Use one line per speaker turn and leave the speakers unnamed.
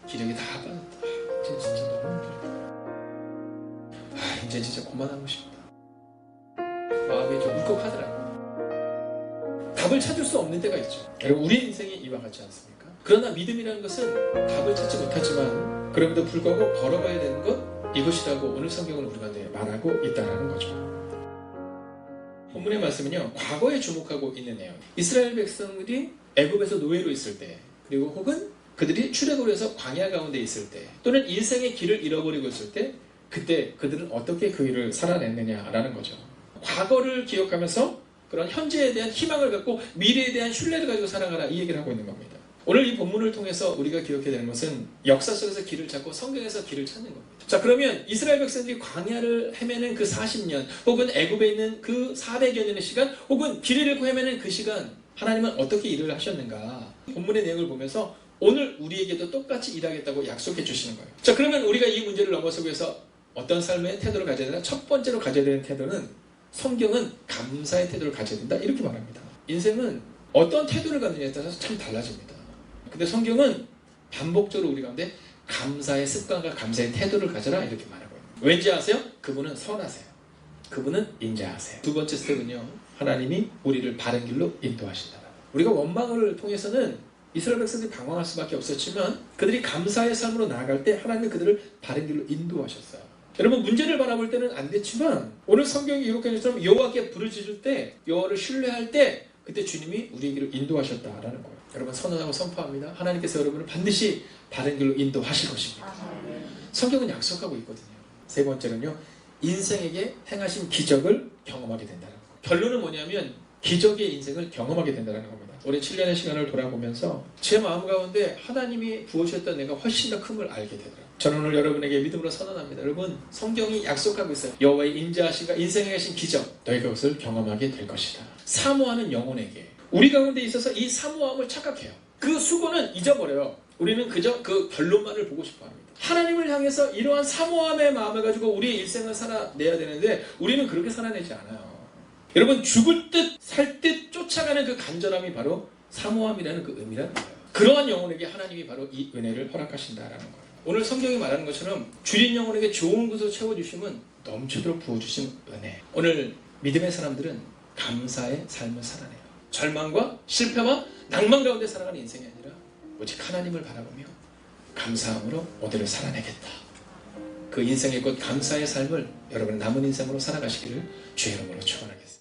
기력이 다 빠졌다. 이제 진짜 너무 힘들다. 이제 진짜 그만하고 싶다. 마음이 좀 울컥하더라고요. 답을 찾을 수 없는 때가 있죠. 여러분, 우리 인생이 이와 같지 않습니까? 그러나 믿음이라는 것은 답을 찾지 못하지만 그럼에도 불구하고 걸어가야 되는 것, 이것이라고 오늘 성경은 우리 가운데 말하고 있다는 거죠. 본문의 말씀은요, 과거에 주목하고 있는 내용. 이스라엘 백성들이 애굽에서 노예로 있을 때, 그리고 혹은 그들이 출애굽을 해서 광야 가운데 있을 때, 또는 인생의 길을 잃어버리고 있을 때, 그때 그들은 어떻게 그 일을 살아냈느냐라는 거죠. 과거를 기억하면서 그런 현재에 대한 희망을 갖고 미래에 대한 신뢰를 가지고 살아가라, 이 얘기를 하고 있는 겁니다. 오늘 이 본문을 통해서 우리가 기억해야 되는 것은 역사 속에서 길을 찾고 성경에서 길을 찾는 겁니다. 자, 그러면 이스라엘 백성들이 광야를 헤매는 그 40년, 혹은 애굽에 있는 그 400여 년의 시간, 혹은 길을 잃고 헤매는 그 시간, 하나님은 어떻게 일을 하셨는가? 본문의 내용을 보면서 오늘 우리에게도 똑같이 일하겠다고 약속해 주시는 거예요. 자, 그러면 우리가 이 문제를 넘어서기 위해서 어떤 삶의 태도를 가져야 되나? 첫 번째로 가져야 되는 태도는, 성경은 감사의 태도를 가져야 된다, 이렇게 말합니다. 인생은 어떤 태도를 갖느냐에 따라서 참 달라집니다. 근데 성경은 반복적으로 우리 가운데 감사의 습관과 감사의 태도를 가져라, 이렇게 말하고 있습니다. 왠지 아세요? 그분은 선하세요. 그분은 인자하세요. 두 번째 스텝은요, 하나님이 우리를 바른 길로 인도하신다. 우리가 원망을 통해서는 이스라엘 백성들이 방황할 수밖에 없었지만 그들이 감사의 삶으로 나아갈 때 하나님이 그들을 바른 길로 인도하셨어요. 여러분, 문제를 바라볼 때는 안 됐지만 오늘 성경이 기록한 것처럼 여호와께 부르짖을 때, 여호와를 신뢰할 때, 그때 주님이 우리에게로 인도하셨다라는 거예요. 여러분, 선언하고 선포합니다. 하나님께서 여러분을 반드시 바른 길로 인도하실 것입니다. 성경은 약속하고 있거든요. 세 번째는요, 인생에게 행하신 기적을 경험하게 된다는 거예요. 결론은 뭐냐면 기적의 인생을 경험하게 된다는 겁니다. 올해 7년의 시간을 돌아보면서 제 마음 가운데 하나님이 부어주셨던 내가 훨씬 더 큰 걸 알게 되더라고요. 저는 오늘 여러분에게 믿음으로 선언합니다. 여러분, 성경이 약속하고 있어요. 여호와의 인자하심과 인생에 하신 기적, 너희가 그것을 경험하게 될 것이다. 사모하는 영혼에게, 우리 가운데 있어서 이 사모함을 착각해요. 그 수고는 잊어버려요. 우리는 그저 그 결론만을 보고 싶어 합니다. 하나님을 향해서 이러한 사모함의 마음을 가지고 우리의 일생을 살아내야 되는데 우리는 그렇게 살아내지 않아요. 여러분, 죽을 듯 살 듯 쫓아가는 그 간절함이 바로 사모함이라는 그 의미라는 거예요. 그러한 영혼에게 하나님이 바로 이 은혜를 허락하신다라는 거예요. 오늘 성경이 말하는 것처럼 주린 영혼에게 좋은 것을 채워주시면 넘치도록 부어주신 은혜. 오늘 믿음의 사람들은 감사의 삶을 살아내요. 절망과 실패와 낭만 가운데 살아가는 인생이 아니라 오직 하나님을 바라보며 감사함으로 오늘을 살아내겠다. 그 인생의 꽃 감사의 삶을 여러분의 남은 인생으로 살아가시기를 주의 이름으로 축원하겠습니다.